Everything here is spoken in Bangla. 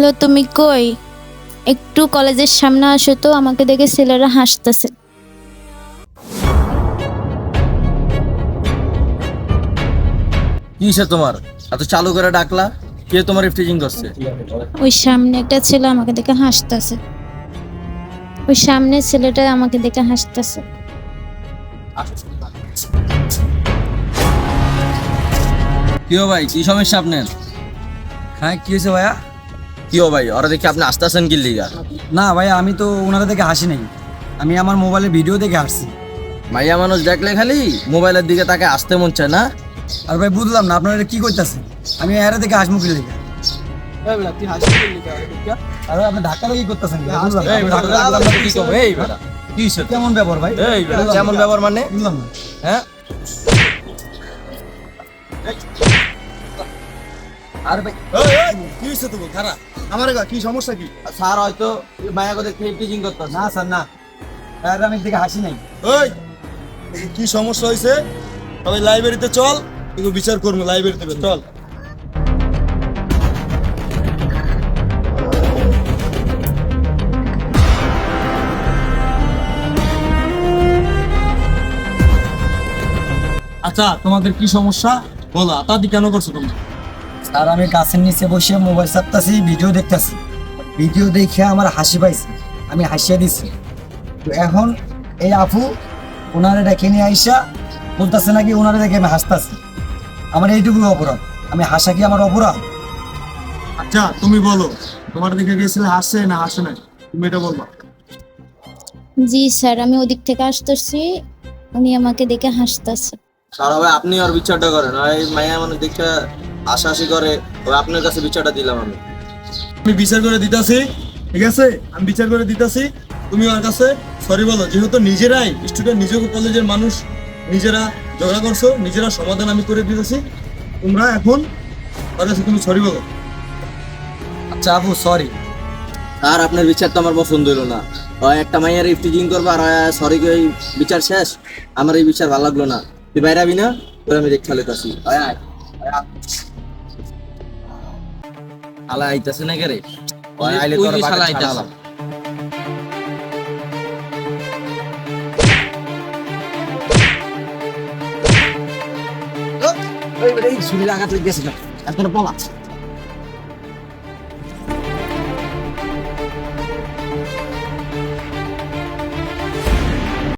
হ্যালো, তুমি কই? একটু কলেজের সামনে আসো তো, আমাকে দেখে ছেলেরা হাসতেছে। কিসে তোমার এত চালু করে ডাকলা? কে তোমার ইফটিজিং করছে? ওই সামনে একটা ছেলে আমাকে দেখে হাসতেছে। ওই সামনে ছেলেটা আমাকে দেখে হাসতেছে। কি হো ভাই, কি সমস্যা আপনার? হ্যাঁ, কি হয়েছে ভাইয়া? কি হো ভাই, ওরা দেখি আপনি আসতেছেন কি লিগা? না ভাইয়া, আমি তো ওনারা দেখে হাসি নাই। আমি আমার মোবাইলে ভিডিও দেখে হাসছি। মাইয়া মানুষ দেখলে খালি মোবাইলের দিকে তাকে আসতে মন চায় না? আর ভাই বুঝলাম না আপনারা এটা কি করতেছেন। আমি এরা দেখে হাসমুখী লেগে আর আপনি ধাক্কা কি করতেছেন? কেমন ব্যাপার ভাই? কেমন ব্যবহার মানে? বুঝলাম না। হ্যাঁ, আর ভাই কি হয়েছে তুমি খারাপ আমার কি সমস্যা কি? স্যার হয়তো মায়াকে দেখে ইফটিজিং করতেছে। না স্যার, না। আর আমি দেখে হাসি নাই। ওই কি সমস্যা হয়েছে? তবে লাইব্রেরিতে চল, একটু বিচার করবো লাইব্রেরিতে চল। আচ্ছা, তোমাদের কি সমস্যা বলো, আতাদি কেন করছো তোমরা? আর আমি গাছের নিচে বসে মোবাইল চাপতাছি, ভিডিও দেখতাছি। ভিডিও দেখে আমার হাসি পাইছে, আমি হাসিয়ে দিছি। তো এখন এই আপু ওনারা ডেকে নিয়ে আইসা বলতেছে নাকি ওনারা দেখে আমি হাসতাছি। আমার এইটুকু অপরাধ, আমি হাসা কি আমার অপরাধ? আচ্ছা তুমি বলো, তোমার দিকে গেছিলে হাসছে না হাসে নাই, তুমি এটা বলবা। জি স্যার, আমি ওদিক থেকে আসতেছি, উনি আমাকে দেখে হাসতেছে। স্যার ভাই আপনি ওর বিচারটা করেন। ওই মাইয়া মানুষ দেখে হাসাহাসি করে, ওই আপনার কাছে বিচারটা দিলাম আমি। আমি বিচার করে দিতাছি, ঠিক আছে? আমি বিচার করে দিতাছি, তুমি ওর কাছে সরি বলো। যেহেতু নিজেরাই স্টুডেন্ট, নিজেকে কলেজের মানুষ, নিজেরা ঝগড়া করছো, নিজেরা সমাধান আমি করে দিতেছি। তোমরা এখন ওর কাছে তুমি সরি বলো। আচ্ছা আপু, সরি। আর আপনার বিচার তো আমার পছন্দ হলো না। ওই একটা মাইয়ার ইফটিজিং করবো আর সরি এই বিচার শেষ। আমার এই বিচার ভালো লাগলো না। তুই বাইরে আবি না? তোর আমি দেখতে লেতাছি। আলা আইতাছে না কে রে? ওই আইলে তোর বাড়ি আইতাছে। এই ছুরি আঘাত লেগে গেছে না। এত পলা।